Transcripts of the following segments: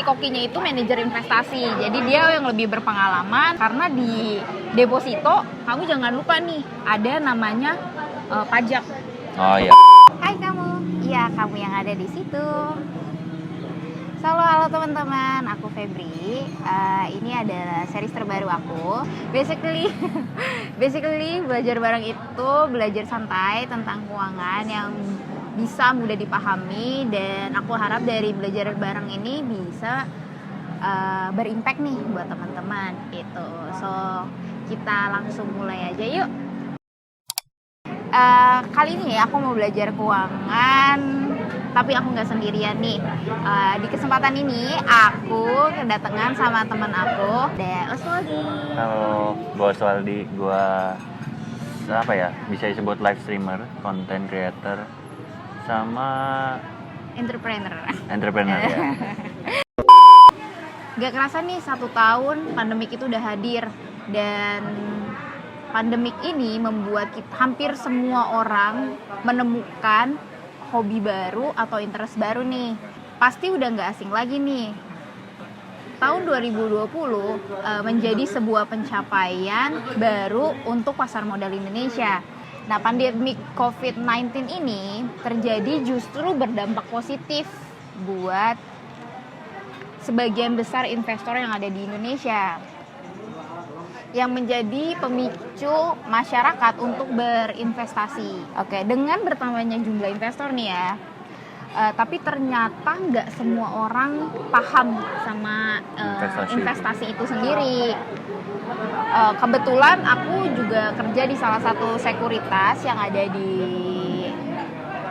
si kokinya itu manajer investasi. Jadi dia yang lebih berpengalaman karena di deposito kamu jangan lupa nih ada namanya pajak. Oh iya. Hai kamu, iya kamu yang ada di situ. Halo teman-teman, aku Febri. Ini adalah series terbaru aku. Basically belajar bareng itu belajar santai tentang keuangan yang bisa mudah dipahami, dan aku harap dari belajar bareng ini bisa berimpact nih buat teman-teman gitu. So kita langsung mulai aja yuk. Kali ini aku mau belajar keuangan, tapi aku nggak sendirian nih. Di kesempatan ini aku kedatangan sama teman aku, Oswaldi. Halo, gue Oswaldi. Gue apa ya? Bisa disebut live streamer, content creator, sama Entrepreneur ya. Gak kerasa nih 1 tahun pandemik itu udah hadir, dan pandemik ini membuat hampir semua orang menemukan hobi baru atau interest baru nih. Pasti udah gak asing lagi nih. Tahun 2020 menjadi sebuah pencapaian baru untuk pasar modal Indonesia. Nah, pandemik COVID-19 ini terjadi justru berdampak positif buat sebagian besar investor yang ada di Indonesia, yang menjadi pemicu masyarakat untuk berinvestasi. Oke, dengan bertambahnya jumlah investor nih ya, tapi ternyata nggak semua orang paham sama investasi itu sendiri. Kebetulan aku juga kerja di salah satu sekuritas yang ada di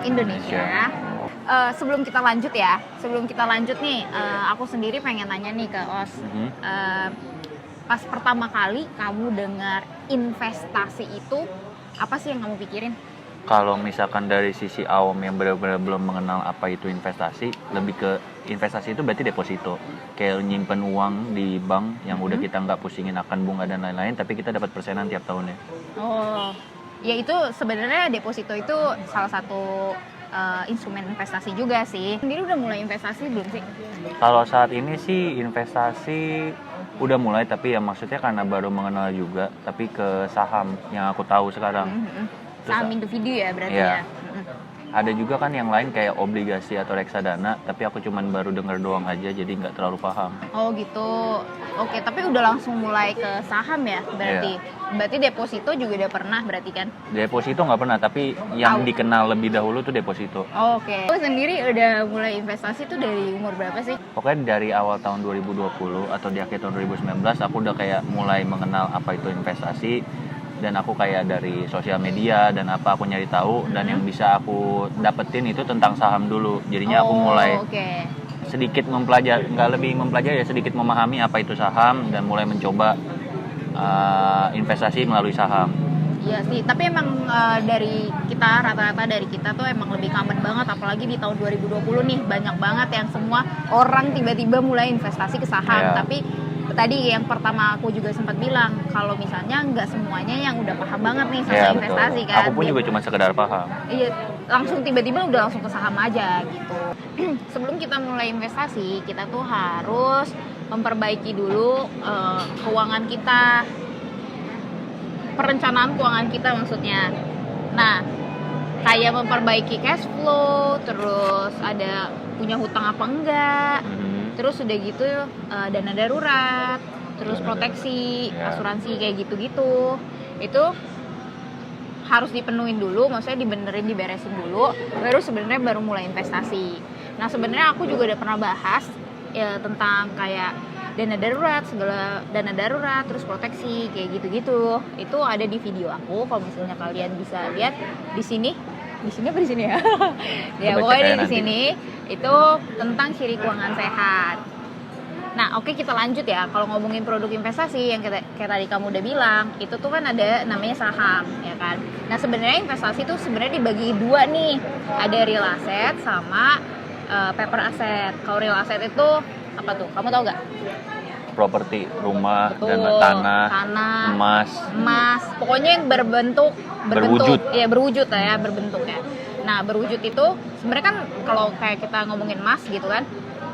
Indonesia. Sebelum kita lanjut nih, aku sendiri pengen nanya nih ke Os. Pas pertama kali kamu dengar investasi itu, apa sih yang kamu pikirin? Kalau misalkan dari sisi awam yang benar-benar belum mengenal apa itu investasi, lebih ke investasi itu berarti deposito. Kayak nyimpen uang di bank yang udah kita nggak pusingin akan bunga dan lain-lain, tapi kita dapat persenan tiap tahunnya. Oh, ya itu sebenarnya deposito itu salah satu instrumen investasi juga sih. Sendiri udah mulai investasi belum sih? Kalau saat ini sih investasi udah mulai, tapi ya maksudnya karena baru mengenal juga, tapi ke saham yang aku tahu sekarang. Saham individu ya berarti ya. Ada juga kan yang lain kayak obligasi atau reksadana, tapi aku cuman baru dengar doang aja, jadi nggak terlalu paham. Oh gitu. Oke, tapi udah langsung mulai ke saham ya berarti. Berarti deposito juga udah pernah berarti kan? Deposito nggak pernah, tapi yang dikenal lebih dahulu tuh deposito. Oke. Aku sendiri udah mulai investasi tuh dari umur berapa sih? Pokoknya dari awal tahun 2020 atau di akhir tahun 2019 aku udah kayak mulai mengenal apa itu investasi. Dan aku kayak dari sosial media dan apa aku nyari tahu, dan yang bisa aku dapetin itu tentang saham dulu. Jadinya aku mulai sedikit mempelajari, nggak lebih mempelajari ya, sedikit memahami apa itu saham dan mulai mencoba investasi melalui saham. Iya sih, tapi emang dari kita, rata-rata dari kita tuh emang lebih common banget, apalagi di tahun 2020 nih, banyak banget yang semua orang tiba-tiba mulai investasi ke saham. Tapi tadi yang pertama aku juga sempat bilang, kalau misalnya nggak semuanya yang udah paham banget nih sama investasi kan. Aku pun juga cuma sekedar paham. Iya, langsung tiba-tiba udah langsung ke saham aja gitu. Sebelum kita mulai investasi, kita tuh harus memperbaiki dulu keuangan kita, perencanaan keuangan kita maksudnya. Nah, kayak memperbaiki cash flow, terus ada punya hutang apa enggak, terus udah gitu dana darurat, terus proteksi, asuransi kayak gitu-gitu. Itu harus dipenuhin dulu, maksudnya dibenerin, diberesin dulu, baru mulai investasi. Nah, sebenarnya aku juga udah pernah bahas ya tentang kayak dana darurat, terus proteksi kayak gitu-gitu. Itu ada di video aku, kalau misalnya kalian bisa lihat di sini apa di sini ya? Ya pokoknya di sini itu tentang ciri keuangan sehat. Nah, oke, kita lanjut ya. Kalau ngomongin produk investasi yang kayak tadi kamu udah bilang, itu tuh kan ada namanya saham, ya kan? Nah, sebenarnya investasi tuh sebenarnya dibagi 2 nih. Ada real asset sama paper asset. Kalau real asset itu apa tuh? Kamu tahu nggak? Properti, rumah, betul, dan tanah, emas. Pokoknya yang berwujud lah ya, berbentuk ya. Nah, berwujud itu sebenarnya kan kalau kayak kita ngomongin emas gitu kan,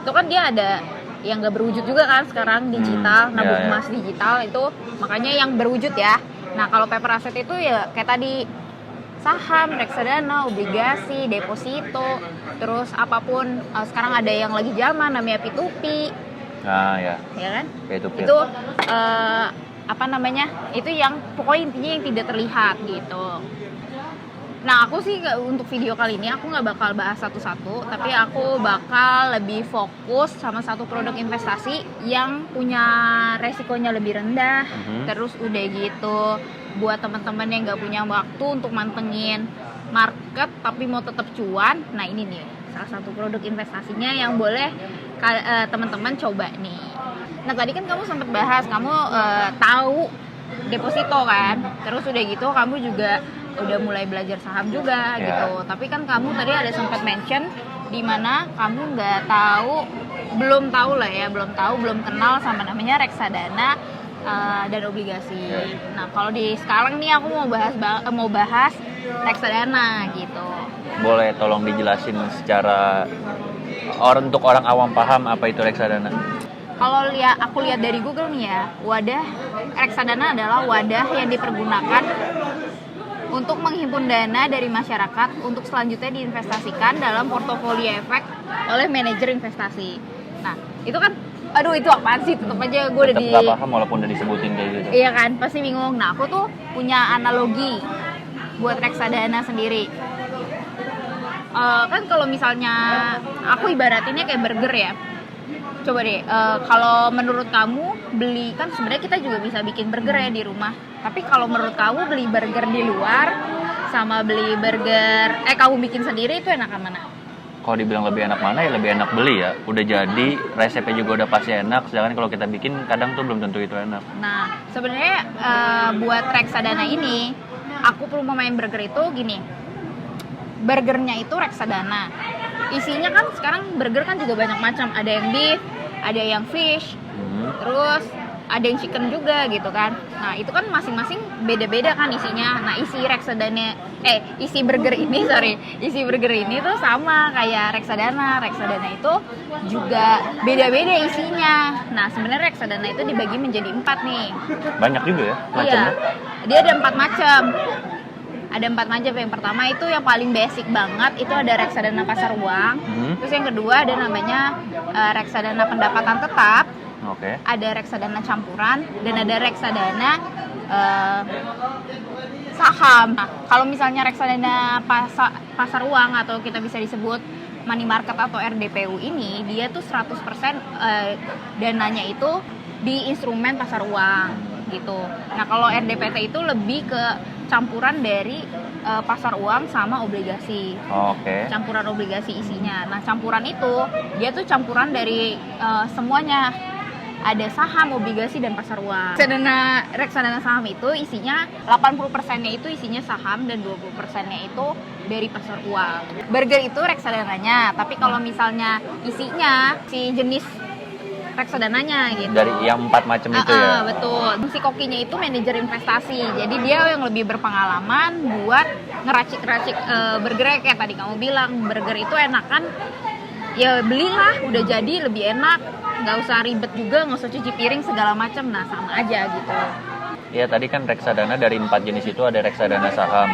itu kan dia ada yang nggak berwujud juga kan sekarang digital, nabung iya. emas digital itu makanya yang berwujud ya. Nah kalau paper asset itu ya kayak tadi saham, reksadana, obligasi, deposito, terus apapun sekarang ada yang lagi zaman namanya P2P, Nah ya, ya kan? kayak itu. Itu apa namanya? Itu yang pokoknya intinya yang tidak terlihat gitu. Nah aku sih untuk video kali ini aku nggak bakal bahas satu-satu, tapi aku bakal lebih fokus sama satu produk investasi yang punya resikonya lebih rendah. Terus udah gitu buat teman-teman yang nggak punya waktu untuk mantengin market tapi mau tetap cuan, nah ini nih salah satu produk investasinya yang boleh teman-teman coba nih. Nah tadi kan kamu sempat bahas kamu tahu deposito kan, terus udah gitu kamu juga udah mulai belajar saham juga gitu. Tapi kan kamu tadi ada sempat mention di mana kamu belum kenal sama namanya reksadana dan obligasi. Nah kalau di sekarang nih aku mau bahas reksadana gitu. Boleh tolong dijelasin secara untuk orang awam paham apa itu reksadana? Kalau aku lihat dari Google nih ya, reksadana adalah wadah yang dipergunakan untuk menghimpun dana dari masyarakat untuk selanjutnya diinvestasikan dalam portofolio efek oleh manajer investasi. Nah, itu kan, aduh itu apaan sih? Tetap aja gue udah nggak paham walaupun udah disebutin kayak gitu. Iya kan, pasti bingung. Nah, aku tuh punya analogi buat reksadana sendiri. Kan kalau misalnya aku ibaratinnya kayak burger ya. Coba deh, kalau menurut kamu beli, kan sebenarnya kita juga bisa bikin burger ya di rumah. Tapi kalau menurut kamu beli burger di luar sama beli burger kamu bikin sendiri itu enakan mana? Kalau dibilang lebih enak mana ya lebih enak beli ya. Udah jadi, resepnya juga udah pasti enak. Sedangkan kalau kita bikin kadang tuh belum tentu itu enak. Nah, sebenarnya buat reksadana ini aku perlu main burger itu gini. Burgernya itu reksadana. Isinya kan sekarang burger kan juga banyak macam. Ada yang beef, ada yang fish, terus ada yang chicken juga gitu kan. Nah itu kan masing-masing beda-beda kan isinya. Nah isi burger ini tuh sama kayak reksadana. Reksadana itu juga beda-beda isinya. Nah sebenarnya reksadana itu dibagi menjadi 4 nih. Banyak juga ya macamnya. Iya, dia ada 4 macam. Ada 4 macam. Yang pertama itu yang paling basic banget itu ada reksadana pasar uang. Terus yang kedua ada namanya reksadana pendapatan tetap. Oke. Ada reksadana campuran dan ada reksadana saham. Nah, kalau misalnya reksadana pasar uang atau kita bisa disebut money market atau RDPU ini, dia tuh 100% dananya itu di instrumen pasar uang gitu. Nah, kalau RDPT itu lebih ke campuran dari pasar uang sama obligasi. Oke. Campuran obligasi isinya. Nah, campuran itu dia tuh campuran dari semuanya. Ada saham, obligasi, dan pasar uang. Reksadana saham itu isinya 80%-nya itu isinya saham dan 20%-nya itu dari pasar uang. Burger itu reksadananya, tapi kalau misalnya isinya si jenis reksadananya gitu. Dari yang 4 macam itu ya? Betul. Si kokinya itu manajer investasi. Jadi dia yang lebih berpengalaman buat ngeracik-racik burger kayak tadi kamu bilang. Burger itu enakan, ya belilah udah jadi lebih enak. Nggak usah ribet juga, nggak usah cuci piring segala macam. Nah sama aja gitu. Ya tadi kan reksadana dari 4 jenis itu ada reksadana saham.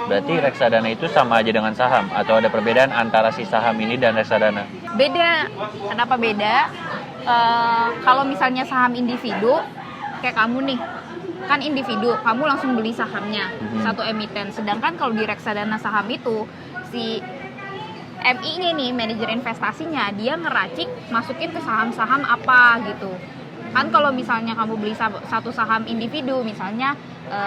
Berarti reksadana itu sama aja dengan saham atau ada perbedaan antara si saham ini dan reksadana? Beda. Kenapa beda? Kalau misalnya saham individu kayak kamu nih, kan individu, kamu langsung beli sahamnya satu emiten. Sedangkan kalau di reksadana saham itu si MI-nya nih, manajer investasinya, dia ngeracik masukin ke saham-saham apa gitu. Kan kalau misalnya kamu beli satu saham individu, misalnya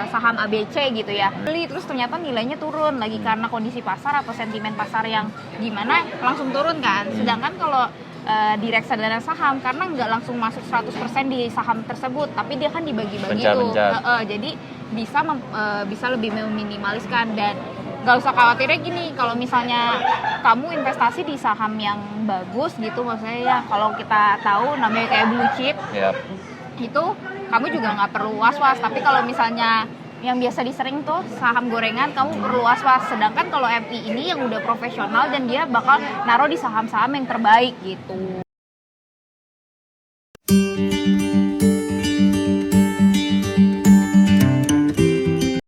saham ABC gitu ya, beli terus ternyata nilainya turun lagi karena kondisi pasar atau sentimen pasar yang gimana, langsung turun kan. Sedangkan kalau di reksadana saham, karena nggak langsung masuk 100% di saham tersebut, tapi dia kan dibagi-bagi tuh. Jadi bisa lebih meminimaliskan. Dan nggak usah khawatirnya gini, kalau misalnya kamu investasi di saham yang bagus gitu, maksudnya ya kalau kita tahu namanya kayak blue chip, itu kamu juga nggak perlu was-was. Tapi kalau misalnya yang biasa disering tuh saham gorengan, kamu perlu was-was. Sedangkan kalau MI ini yang udah profesional dan dia bakal naruh di saham-saham yang terbaik gitu. Bye.